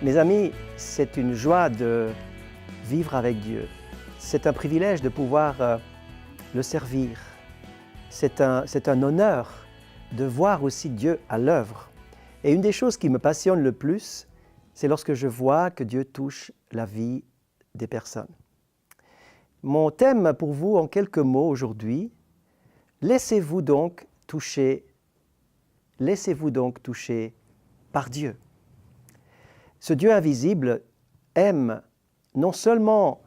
Mes amis, c'est une joie de vivre avec Dieu. C'est un privilège de pouvoir le servir. C'est un honneur de voir aussi Dieu à l'œuvre. Et une des choses qui me passionne le plus, c'est lorsque je vois que Dieu touche la vie des personnes. Mon thème pour vous en quelques mots aujourd'hui, laissez-vous donc toucher par Dieu. Ce Dieu invisible aime non seulement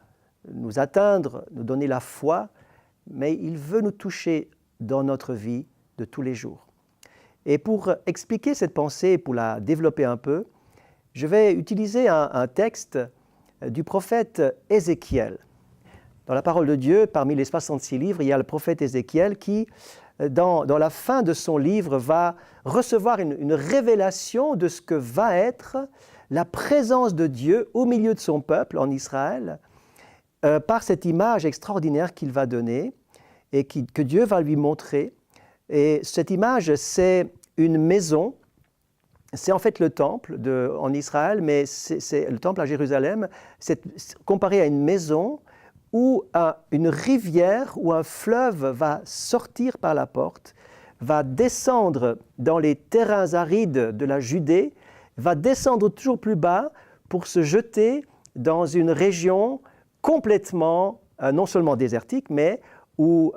nous atteindre, nous donner la foi, mais il veut nous toucher dans notre vie de tous les jours. Et pour expliquer cette pensée, pour la développer un peu, je vais utiliser un texte du prophète Ézéchiel. Dans la parole de Dieu, parmi les 66 livres, il y a le prophète Ézéchiel qui, dans la fin de son livre, va recevoir une révélation de ce que va être la présence de Dieu au milieu de son peuple en Israël, par cette image extraordinaire qu'il va donner et que Dieu va lui montrer. Et cette image, c'est une maison, c'est en fait le temple en Israël, mais c'est le temple à Jérusalem, c'est comparé à une maison où une rivière ou un fleuve va sortir par la porte, va descendre dans les terrains arides de la Judée, va descendre toujours plus bas pour se jeter dans une région complètement, non seulement désertique, mais où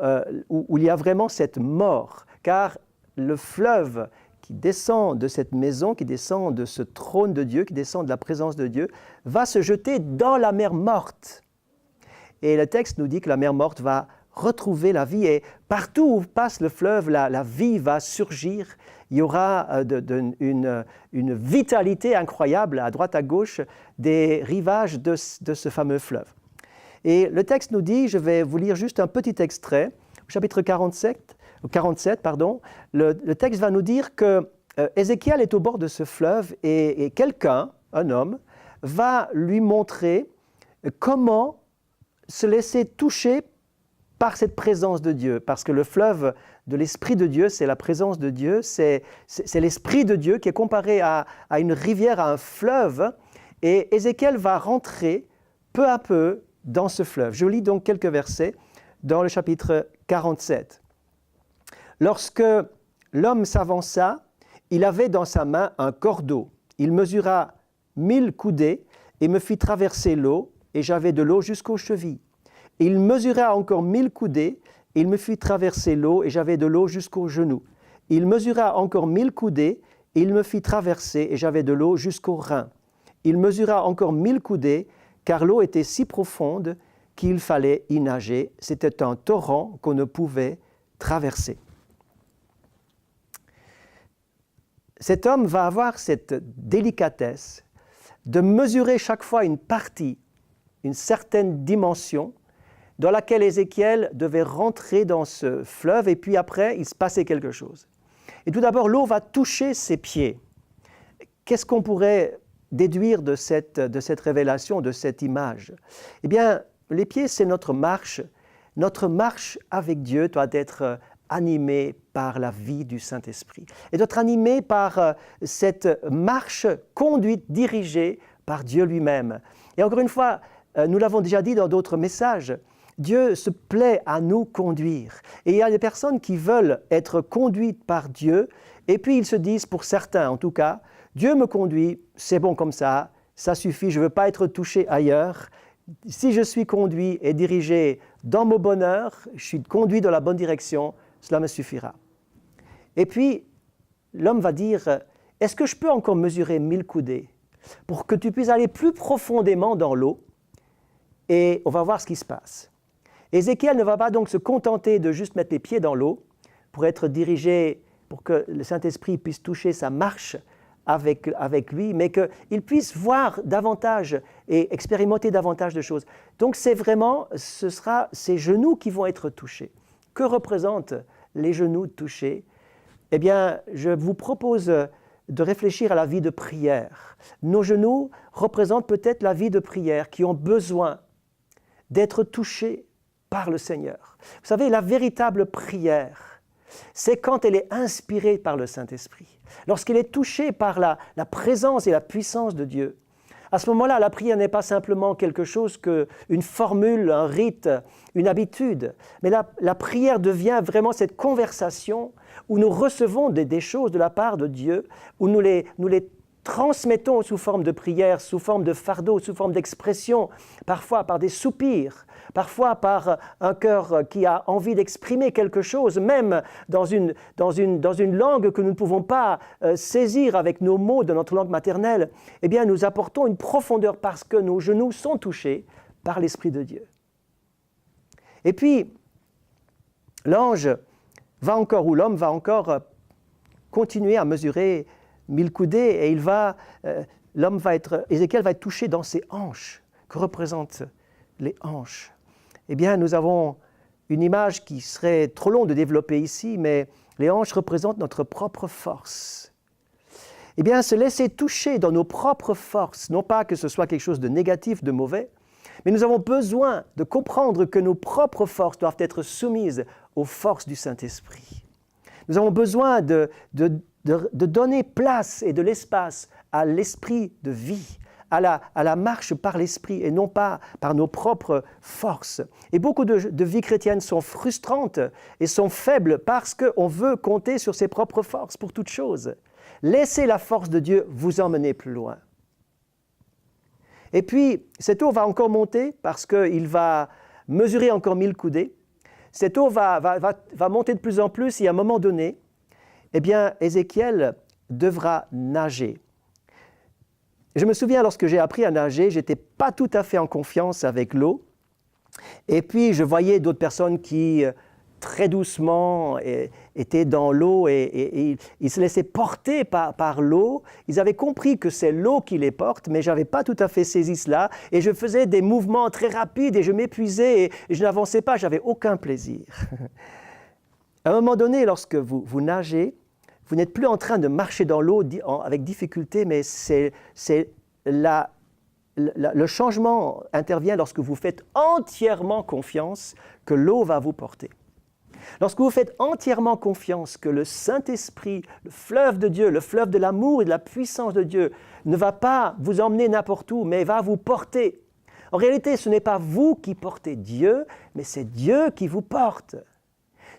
il y a vraiment cette mort. Car le fleuve qui descend de cette maison, qui descend de ce trône de Dieu, qui descend de la présence de Dieu, va se jeter dans la mer morte. Et le texte nous dit que la mer morte va retrouver la vie et partout où passe le fleuve, la vie va surgir. Il y aura une vitalité incroyable à droite à gauche des rivages de ce fameux fleuve. Et le texte nous dit, je vais vous lire juste un petit extrait, au chapitre 47, le texte va nous dire que Ézéchiel est au bord de ce fleuve et quelqu'un, un homme, va lui montrer comment se laisser toucher par cette présence de Dieu, parce que le fleuve de l'Esprit de Dieu, c'est la présence de Dieu, c'est l'Esprit de Dieu qui est comparé à une rivière, à un fleuve, et Ézéchiel va rentrer peu à peu dans ce fleuve. Je lis donc quelques versets dans le chapitre 47. Lorsque l'homme s'avança, il avait dans sa main un cordeau. Il mesura 1000 coudées et me fit traverser l'eau, et j'avais de l'eau jusqu'aux chevilles. Il mesura encore 1000 coudées, il me fit traverser l'eau, et j'avais de l'eau jusqu'aux genoux. Il mesura encore 1000 coudées, il me fit traverser, et j'avais de l'eau jusqu'aux reins. Il mesura encore 1000 coudées, car l'eau était si profonde qu'il fallait y nager. C'était un torrent qu'on ne pouvait traverser. Cet homme va avoir cette délicatesse de mesurer chaque fois une partie, une certaine dimension, dans laquelle Ézéchiel devait rentrer dans ce fleuve, et puis après, il se passait quelque chose. Et tout d'abord, l'eau va toucher ses pieds. Qu'est-ce qu'on pourrait déduire de cette révélation, de cette image? Eh bien, les pieds, c'est notre marche. Notre marche avec Dieu doit être animée par la vie du Saint-Esprit. Et doit être animée par cette marche conduite, dirigée par Dieu lui-même. Et encore une fois, nous l'avons déjà dit dans d'autres messages, Dieu se plaît à nous conduire. Et il y a des personnes qui veulent être conduites par Dieu, et puis ils se disent, pour certains en tout cas, Dieu me conduit, c'est bon comme ça suffit, je ne veux pas être touché ailleurs. Si je suis conduit et dirigé dans mon bonheur, je suis conduit dans la bonne direction, cela me suffira. Et puis, l'homme va dire, est-ce que je peux encore mesurer 1000 coudées pour que tu puisses aller plus profondément dans l'eau? Et on va voir ce qui se passe. Ézéchiel ne va pas donc se contenter de juste mettre les pieds dans l'eau pour être dirigé, pour que le Saint-Esprit puisse toucher sa marche avec lui, mais qu'il puisse voir davantage et expérimenter davantage de choses. Donc ce sera ses genoux qui vont être touchés. Que représentent les genoux touchés? Eh bien, je vous propose de réfléchir à la vie de prière. Nos genoux représentent peut-être la vie de prière qui ont besoin d'être touchés par le Seigneur. Vous savez, la véritable prière, c'est quand elle est inspirée par le Saint-Esprit. Lorsqu'elle est touchée par la présence et la puissance de Dieu, À ce moment-là, la prière n'est pas simplement quelque chose qu'une formule, un rite, une habitude, mais la prière devient vraiment cette conversation où nous recevons des choses de la part de Dieu, où nous les transmettons sous forme de prière, sous forme de fardeau, sous forme d'expression, parfois par des soupirs, parfois par un cœur qui a envie d'exprimer quelque chose, même dans une langue que nous ne pouvons pas saisir avec nos mots de notre langue maternelle. Eh bien, nous apportons une profondeur parce que nos genoux sont touchés par l'Esprit de Dieu. Et puis, l'ange va encore, ou l'homme va encore continuer à mesurer 1000 coudées et Ézéchiel va être touché dans ses hanches. Que représentent les hanches? Eh bien, nous avons une image qui serait trop longue de développer ici, mais les hanches représentent notre propre force. Eh bien, se laisser toucher dans nos propres forces, non pas que ce soit quelque chose de négatif, de mauvais, mais nous avons besoin de comprendre que nos propres forces doivent être soumises aux forces du Saint-Esprit. Nous avons besoin de donner place et de l'espace à l'esprit de vie, à la marche par l'esprit et non pas par nos propres forces. Et beaucoup de vies chrétiennes sont frustrantes et sont faibles parce qu'on veut compter sur ses propres forces pour toute chose. Laissez la force de Dieu vous emmener plus loin. Et puis, cette eau va encore monter parce qu'il va mesurer encore 1000 coudées. Cette eau va monter de plus en plus et à un moment donné, eh bien, Ézéchiel devra nager. Je me souviens, lorsque j'ai appris à nager, je n'étais pas tout à fait en confiance avec l'eau. Et puis, je voyais d'autres personnes qui, très doucement, étaient dans l'eau et ils se laissaient porter par l'eau. Ils avaient compris que c'est l'eau qui les porte, mais je n'avais pas tout à fait saisi cela. Et je faisais des mouvements très rapides et je m'épuisais et je n'avançais pas, je n'avais aucun plaisir. À un moment donné, lorsque vous nagez, vous n'êtes plus en train de marcher dans l'eau avec difficulté, mais le changement intervient lorsque vous faites entièrement confiance que l'eau va vous porter. Lorsque vous faites entièrement confiance que le Saint-Esprit, le fleuve de Dieu, le fleuve de l'amour et de la puissance de Dieu ne va pas vous emmener n'importe où, mais va vous porter. En réalité, ce n'est pas vous qui portez Dieu, mais c'est Dieu qui vous porte.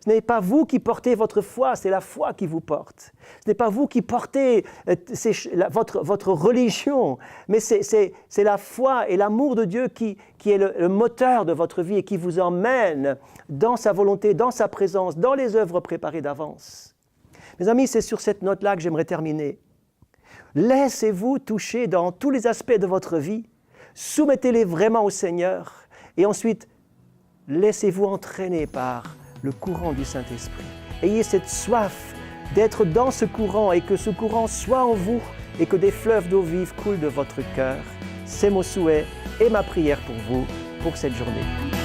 Ce n'est pas vous qui portez votre foi, c'est la foi qui vous porte. Ce n'est pas vous qui portez votre religion, mais c'est la foi et l'amour de Dieu qui est le moteur de votre vie et qui vous emmène dans sa volonté, dans sa présence, dans les œuvres préparées d'avance. Mes amis, c'est sur cette note-là que j'aimerais terminer. Laissez-vous toucher dans tous les aspects de votre vie, soumettez-les vraiment au Seigneur et ensuite laissez-vous entraîner par le courant du Saint-Esprit. Ayez cette soif d'être dans ce courant et que ce courant soit en vous et que des fleuves d'eau vive coulent de votre cœur. C'est mon souhait et ma prière pour vous pour cette journée.